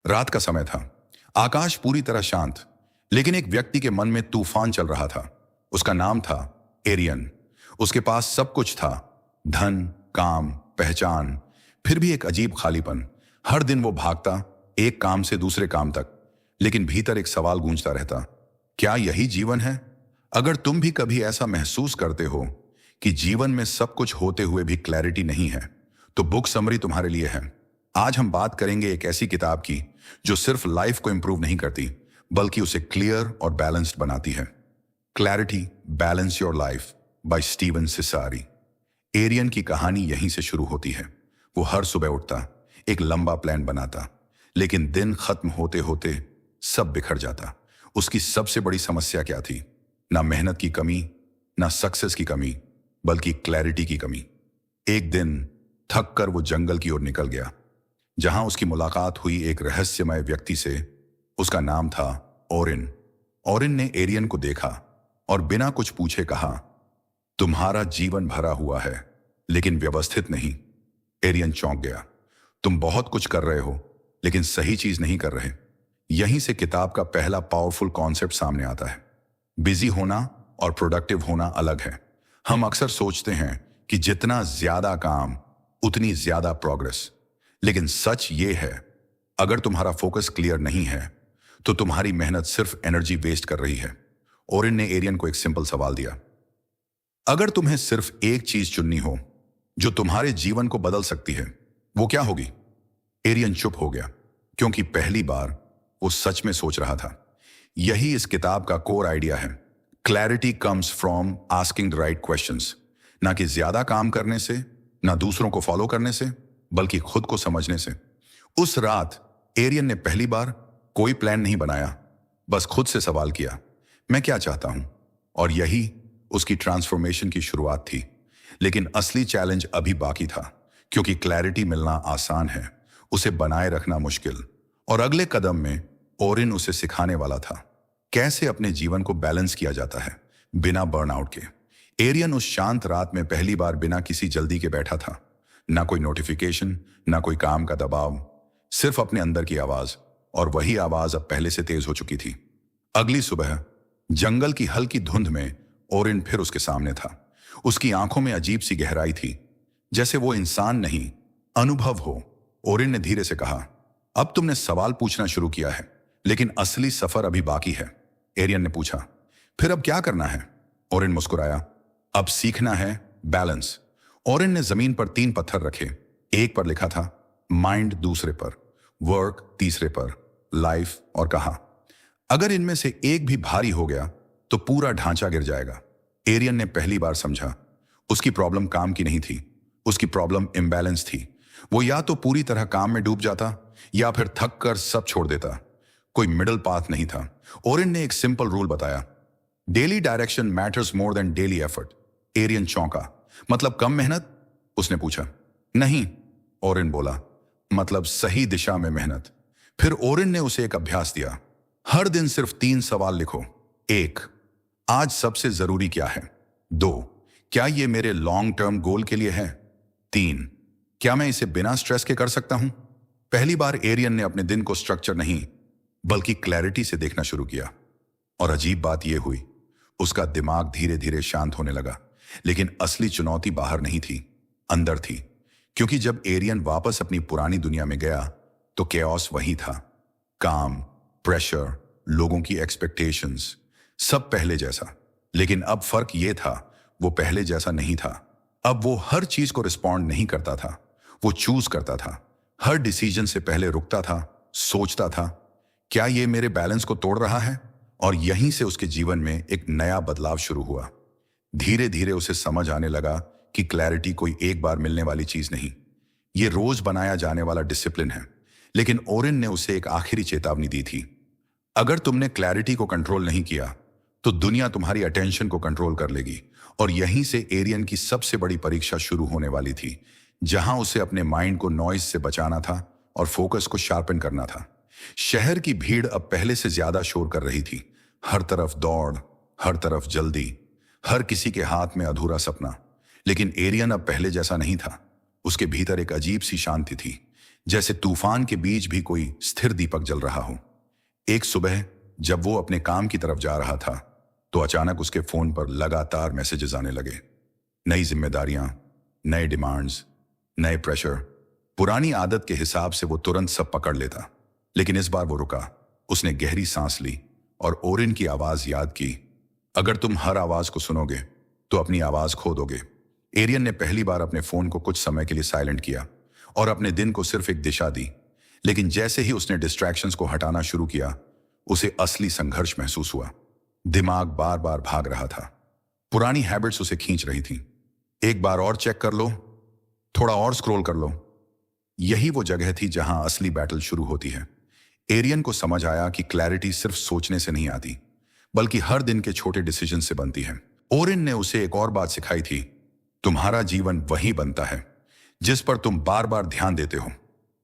रात का समय था। आकाश पूरी तरह शांत, लेकिन एक व्यक्ति के मन में तूफान चल रहा था। उसका नाम था एरियन। उसके पास सब कुछ था, धन, काम, पहचान, फिर भी एक अजीब खालीपन। हर दिन वो भागता, एक काम से दूसरे काम तक, लेकिन भीतर एक सवाल गूंजता रहता, क्या यही जीवन है? अगर तुम भी कभी ऐसा महसूस करते हो कि जीवन में सब कुछ होते हुए भी क्लैरिटी नहीं है, तो बुक समरी तुम्हारे लिए है। आज हम बात करेंगे एक ऐसी किताब की जो सिर्फ लाइफ को इंप्रूव नहीं करती, बल्कि उसे क्लियर और बैलेंस्ड बनाती है। Clarity balance your life by Steven Sisari. Arian की कहानी यहीं से शुरू होती है। वो हर सुबह उठता, एक लंबा प्लान बनाता, लेकिन दिन खत्म होते होते सब बिखर जाता। उसकी सबसे बड़ी समस्या क्या थी? ना मेहनत की कमी, ना सक्सेस की कमी, बल्कि क्लैरिटी की कमी। एक दिन थक कर वो जंगल की ओर निकल गया, जहां उसकी मुलाकात हुई एक रहस्यमय व्यक्ति से। उसका नाम था ओरिन। ओरिन ने एरियन को देखा और बिना कुछ पूछे कहा, तुम्हारा जीवन भरा हुआ है, लेकिन व्यवस्थित नहीं। एरियन चौंक गया। तुम बहुत कुछ कर रहे हो, लेकिन सही चीज नहीं कर रहे। यहीं से किताब का पहला पावरफुल कॉन्सेप्ट सामने आता है। बिजी होना और प्रोडक्टिव होना अलग है। हम अक्सर सोचते हैं कि जितना ज्यादा काम उतनी ज्यादा प्रोग्रेस, लेकिन सच ये है, अगर तुम्हारा फोकस क्लियर नहीं है तो तुम्हारी मेहनत सिर्फ एनर्जी वेस्ट कर रही है। ओरिन ने एरियन को एक सिंपल सवाल दिया, अगर तुम्हें सिर्फ एक चीज चुननी हो जो तुम्हारे जीवन को बदल सकती है, वो क्या होगी? एरियन चुप हो गया, क्योंकि पहली बार वो सच में सोच रहा था। यही इस किताब का कोर आइडिया है। Clarity comes from asking the right questions. ना कि ज्यादा काम करने से, ना दूसरों को फॉलो करने से, बल्कि खुद को समझने से। उस रात एरियन ने पहली बार कोई प्लान नहीं बनाया, बस खुद से सवाल किया, मैं क्या चाहता हूं? और यही उसकी ट्रांसफॉर्मेशन की शुरुआत थी। लेकिन असली चैलेंज अभी बाकी था, क्योंकि क्लैरिटी मिलना आसान है, उसे बनाए रखना मुश्किल। और अगले कदम में ओरिन उसे सिखाने वाला था कैसे अपने जीवन को बैलेंस किया जाता है बिना बर्नआउट के। एरियन उस शांत रात में पहली बार बिना किसी जल्दी के बैठा था। ना कोई नोटिफिकेशन, ना कोई काम का दबाव, सिर्फ अपने अंदर की आवाज। और वही आवाज अब पहले से तेज हो चुकी थी। अगली सुबह जंगल की हल्की धुंध में ओरिन फिर उसके सामने था। उसकी आंखों में अजीब सी गहराई थी, जैसे वो इंसान नहीं, अनुभव हो। ओरिन ने धीरे से कहा, अब तुमने सवाल पूछना शुरू किया है, लेकिन असली सफर अभी बाकी है। एरियन ने पूछा, फिर अब क्या करना है? ओरिन मुस्कुराया, अब सीखना है बैलेंस। ओरिन ने जमीन पर 3 पत्थर रखे। एक पर लिखा था माइंड, दूसरे पर वर्क, तीसरे पर लाइफ, और कहा, अगर इनमें से एक भी भारी हो गया तो पूरा ढांचा गिर जाएगा। एरियन ने पहली बार समझा, उसकी प्रॉब्लम काम की नहीं थी, उसकी प्रॉब्लम इम्बैलेंस थी। वो या तो पूरी तरह काम में डूब जाता, या फिर थक कर सब छोड़ देता। कोई मिडिल पाथ नहीं था। ओरिन ने एक सिंपल रूल बताया, daily direction matters more than daily effort. Arian चौंका, मतलब कम मेहनत? उसने पूछा। नहीं, ओरिन बोला, मतलब सही दिशा में मेहनत। फिर ओरिन ने उसे एक अभ्यास दिया, हर दिन सिर्फ 3 सवाल लिखो। 1, आज सबसे जरूरी क्या है? 2, क्या यह मेरे लॉन्ग टर्म गोल के लिए है? 3, क्या मैं इसे बिना स्ट्रेस के कर सकता हूं? पहली बार एरियन ने अपने दिन को स्ट्रक्चर नहीं, बल्कि क्लैरिटी से देखना शुरू किया। और अजीब बात यह हुई, उसका दिमाग धीरे धीरे शांत होने लगा। लेकिन असली चुनौती बाहर नहीं थी, अंदर थी। क्योंकि जब एरियन वापस अपनी पुरानी दुनिया में गया तो केओस वही था। काम, प्रेशर, लोगों की एक्सपेक्टेशंस, सब पहले जैसा। लेकिन अब फर्क यह था, वो पहले जैसा नहीं था। अब वो हर चीज को रिस्पॉन्ड नहीं करता था, वो चूज करता था। हर डिसीजन से पहले रुकता था, सोचता था, क्या ये मेरे बैलेंस को तोड़ रहा है? और यहीं से उसके जीवन में एक नया बदलाव शुरू हुआ। धीरे धीरे उसे समझ आने लगा कि क्लैरिटी कोई एक बार मिलने वाली चीज नहीं, ये रोज बनाया जाने वाला डिसिप्लिन है। लेकिन ओरिन ने उसे एक आखिरी चेतावनी दी थी, अगर तुमने क्लैरिटी को कंट्रोल नहीं किया तो दुनिया तुम्हारी अटेंशन को कंट्रोल कर लेगी। और यहीं से एरियन की सबसे बड़ी परीक्षा शुरू होने वाली थी, जहां उसे अपने माइंड को नॉइज से बचाना था और फोकस को शार्पन करना था। शहर की भीड़ अब पहले से ज्यादा शोर कर रही थी। हर तरफ दौड़, हर तरफ जल्दी, हर किसी के हाथ में अधूरा सपना। लेकिन एरियन अब पहले जैसा नहीं था। उसके भीतर एक अजीब सी शांति थी, जैसे तूफान के बीच भी कोई स्थिर दीपक जल रहा हो। एक सुबह जब वो अपने काम की तरफ जा रहा था तो अचानक उसके फोन पर लगातार मैसेजेस आने लगे। नई जिम्मेदारियां, नए डिमांड्स, नए प्रेशर। पुरानी आदत के हिसाब से वो तुरंत सब पकड़ लेता, लेकिन इस बार वो रुका। उसने गहरी सांस ली और ओरिन की आवाज याद की। अगर तुम हर आवाज को सुनोगे तो अपनी आवाज खो दोगे। एरियन ने पहली बार अपने फोन को कुछ समय के लिए साइलेंट किया और अपने दिन को सिर्फ एक दिशा दी। लेकिन जैसे ही उसने डिस्ट्रैक्शंस को हटाना शुरू किया, उसे असली संघर्ष महसूस हुआ। दिमाग बार बार भाग रहा था, पुरानी हैबिट्स उसे खींच रही थी। एक बार और चेक कर लो, थोड़ा और स्क्रॉल कर लो। यही वो जगह थी जहां असली बैटल शुरू होती है। एरियन को समझ आया कि क्लैरिटी सिर्फ सोचने से नहीं आती, बल्कि हर दिन के छोटे डिसीजन से बनती है। ओरिन ने उसे एक और बात सिखाई थी, तुम्हारा जीवन वही बनता है जिस पर तुम बार बार ध्यान देते हो।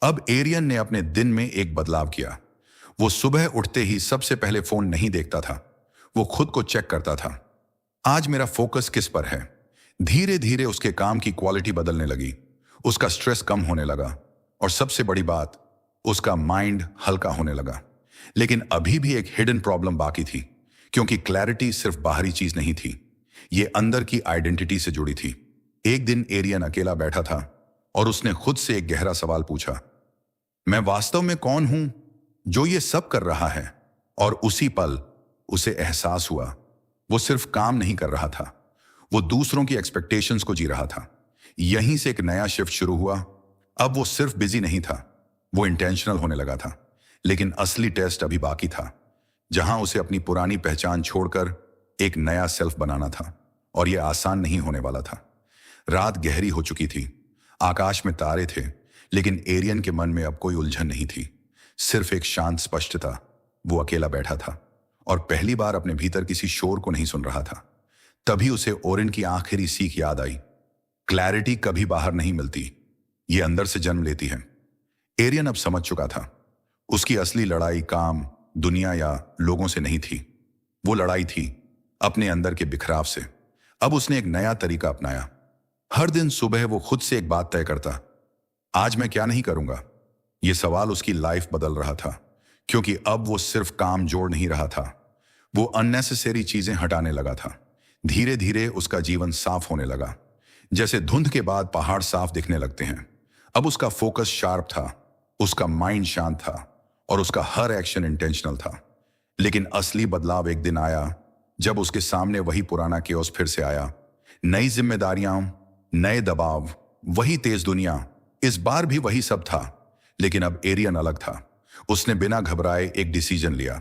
अब एरियन ने अपने दिन में एक बदलाव किया। वो सुबह उठते ही सबसे पहले फोन नहीं देखता था, वो खुद को चेक करता था, आज मेरा फोकस किस पर है। धीरे धीरे उसके काम की क्वालिटी बदलने लगी, उसका स्ट्रेस कम होने लगा और सबसे बड़ी बात, उसका माइंड हल्का होने लगा। लेकिन अभी भी एक हिडन प्रॉब्लम बाकी थी, क्योंकि क्लैरिटी सिर्फ बाहरी चीज नहीं थी, ये अंदर की आइडेंटिटी से जुड़ी थी। एक दिन एरियन अकेला बैठा था और उसने खुद से एक गहरा सवाल पूछा, मैं वास्तव में कौन हूं जो ये सब कर रहा है। और उसी पल उसे एहसास हुआ, वो सिर्फ काम नहीं कर रहा था, वो दूसरों की एक्सपेक्टेशंस को जी रहा था। यहीं से एक नया शिफ्ट शुरू हुआ। अब वो सिर्फ बिजी नहीं था, वो इंटेंशनल होने लगा था। लेकिन असली टेस्ट अभी बाकी था, जहां उसे अपनी पुरानी पहचान छोड़कर एक नया सेल्फ बनाना था। और यह आसान नहीं होने वाला था। रात गहरी हो चुकी थी, आकाश में तारे थे, लेकिन एरियन के मन में अब कोई उलझन नहीं थी, सिर्फ एक शांत स्पष्टता। वो अकेला बैठा था और पहली बार अपने भीतर किसी शोर को नहीं सुन रहा था। तभी उसे ओरिन की आखिरी सीख याद आई, क्लैरिटी कभी बाहर नहीं मिलती, ये अंदर से जन्म लेती है। एरियन अब समझ चुका था, उसकी असली लड़ाई काम, दुनिया या लोगों से नहीं थी, वो लड़ाई थी अपने अंदर के बिखराव से। अब उसने एक नया तरीका अपनाया। हर दिन सुबह वो खुद से एक बात तय करता, आज मैं क्या नहीं करूंगा। ये सवाल उसकी लाइफ बदल रहा था, क्योंकि अब वो सिर्फ काम जोड़ नहीं रहा था, वो अननेसेसरी चीजें हटाने लगा था। धीरे धीरे उसका जीवन साफ होने लगा, जैसे धुंध के बाद पहाड़ साफ दिखने लगते हैं। अब उसका फोकस शार्प था, उसका माइंड शांत था और उसका हर एक्शन इंटेंशनल था। लेकिन असली बदलाव एक दिन आया जब उसके सामने वही पुराना केओस फिर से आया। नई जिम्मेदारियां, नए दबाव, वही तेज दुनिया। इस बार भी वही सब था, लेकिन अब एरियन अलग था। उसने बिना घबराए एक डिसीजन लिया।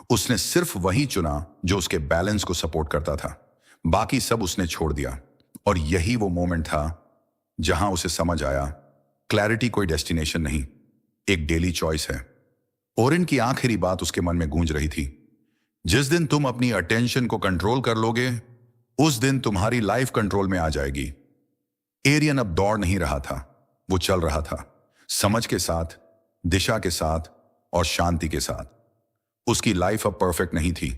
उसने सिर्फ वही चुना जो उसके बैलेंस को सपोर्ट करता था, बाकी सब उसने छोड़ दिया। और यही वो मोमेंट था जहां उसे समझ आया, क्लैरिटी कोई डेस्टिनेशन नहीं, एक डेली चॉइस है। ओरिन की आखिरी बात उसके मन में गूंज रही थी, जिस दिन तुम अपनी अटेंशन को कंट्रोल कर लोगे, उस दिन तुम्हारी लाइफ कंट्रोल में आ जाएगी। एरियन अब दौड़ नहीं रहा था, वो चल रहा था, समझ के साथ, दिशा के साथ और शांति के साथ। उसकी लाइफ अब परफेक्ट नहीं थी,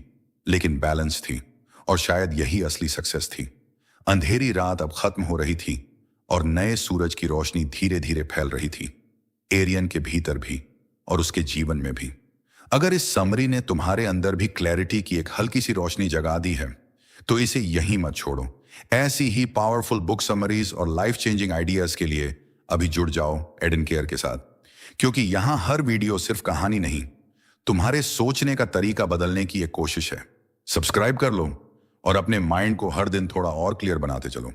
लेकिन बैलेंस थी, और शायद यही असली सक्सेस थी। अंधेरी रात अब खत्म हो रही थी और नए सूरज की रोशनी धीरे धीरे फैल रही थी, एरियन के भीतर भी और उसके जीवन में भी। अगर इस समरी ने तुम्हारे अंदर भी क्लैरिटी की एक हल्की सी रोशनी जगा दी है, तो इसे यहीं मत छोड़ो। ऐसी ही पावरफुल बुक समरीज और लाइफ चेंजिंग आइडियाज के लिए अभी जुड़ जाओ एडन केयर के साथ, क्योंकि यहां हर वीडियो सिर्फ कहानी नहीं, तुम्हारे सोचने का तरीका बदलने की एक कोशिश है। सब्सक्राइब कर लो और अपने माइंड को हर दिन थोड़ा और क्लियर बनाते चलो।